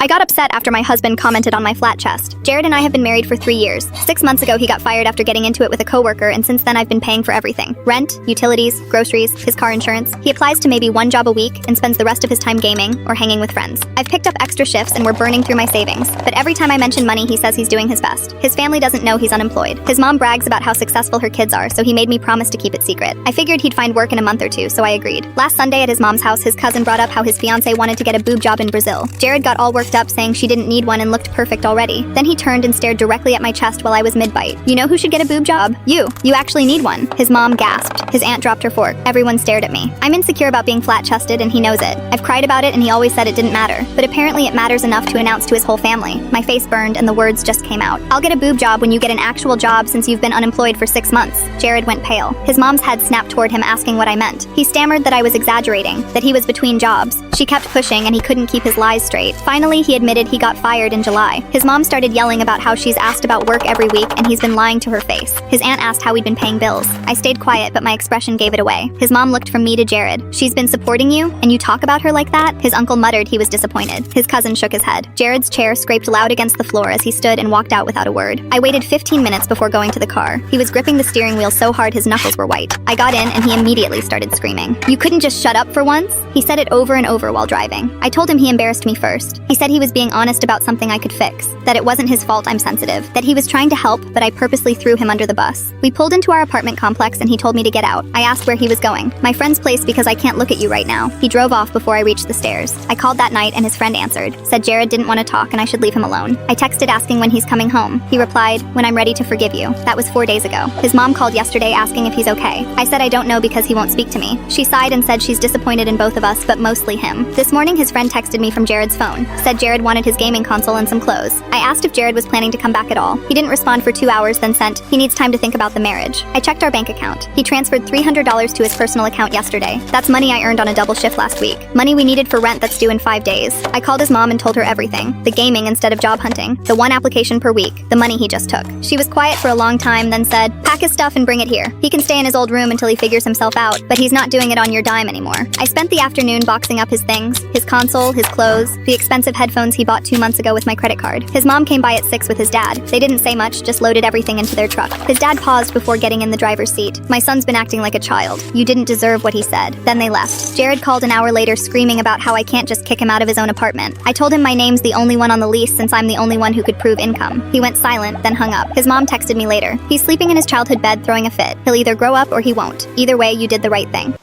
I got upset after my husband commented on my flat chest. Jared and I have been married for 3 years. 6 months ago, he got fired after getting into it with a coworker, and since then I've been paying for everything. Rent, utilities, groceries, his car insurance. He applies to maybe 1 job a week and spends the rest of his time gaming or hanging with friends. I've picked up extra shifts and we're burning through my savings. But every time I mention money, he says he's doing his best. His family doesn't know he's unemployed. His mom brags about how successful her kids are, so he made me promise to keep it secret. I figured he'd find work in a month or 2, so I agreed. Last Sunday at his mom's house, his cousin brought up how his fiancée wanted to get a boob job in Brazil. Jared got all worked up saying she didn't need one and looked perfect already. Then he turned and stared directly at my chest while I was mid-bite. You know who should get a boob job? You. You actually need one. His mom gasped. His aunt dropped her fork. Everyone stared at me. I'm insecure about being flat-chested and he knows it. I've cried about it and he always said it didn't matter. But apparently it matters enough to announce to his whole family. My face burned and the words just came out. I'll get a boob job when you get an actual job since you've been unemployed for 6 months. Jared went pale. His mom's head snapped toward him asking what I meant. He stammered that I was exaggerating, that he was between jobs. She kept pushing and he couldn't keep his lies straight. Finally, he admitted he got fired in July. His mom started yelling about how she's asked about work every week and he's been lying to her face. His aunt asked how we'd been paying bills. I stayed quiet, but my expression gave it away. His mom looked from me to Jared. She's been supporting you, and you talk about her like that? His uncle muttered he was disappointed. His cousin shook his head. Jared's chair scraped loud against the floor as he stood and walked out without a word. I waited 15 minutes before going to the car. He was gripping the steering wheel so hard his knuckles were white. I got in and he immediately started screaming. You couldn't just shut up for once? He said it over and over while driving. I told him he embarrassed me first. He said he was being honest about something I could fix, that it wasn't his fault I'm sensitive, that he was trying to help, but I purposely threw him under the bus. We pulled into our apartment complex and he told me to get out. I asked where he was going. My friend's place because I can't look at you right now. He drove off before I reached the stairs. I called that night and his friend answered, said Jared didn't want to talk and I should leave him alone. I texted asking when he's coming home. He replied, when I'm ready to forgive you. That was 4 days ago. His mom called yesterday asking if he's okay. I said I don't know because he won't speak to me. She sighed and said she's disappointed in both of us, but mostly him. This morning his friend texted me from Jared's phone, said Jared wanted his gaming console and some clothes. I asked if Jared was planning to come back at all. He didn't respond for 2 hours, then sent, he needs time to think about the marriage. I checked our bank account. He transferred $300 to his personal account yesterday. That's money I earned on a double shift last week. Money we needed for rent that's due in 5 days. I called his mom and told her everything. The gaming instead of job hunting. The 1 application per week. The money he just took. She was quiet for a long time, then said, pack his stuff and bring it here. He can stay in his old room until he figures himself out, but he's not doing it on your dime anymore. I spent the afternoon boxing up his things, his console, his clothes, the expensive headphones he bought 2 months ago with my credit card. His mom came by at 6 with his dad. They didn't say much, just loaded everything into their truck. His dad paused before getting in the driver's seat. My son's been acting like a child. You didn't deserve what he said. Then they left. Jared called an hour later screaming about how I can't just kick him out of his own apartment. I told him my name's the only one on the lease since I'm the only one who could prove income. He went silent, then hung up. His mom texted me later. He's sleeping in his childhood bed throwing a fit. He'll either grow up or he won't. Either way, you did the right thing.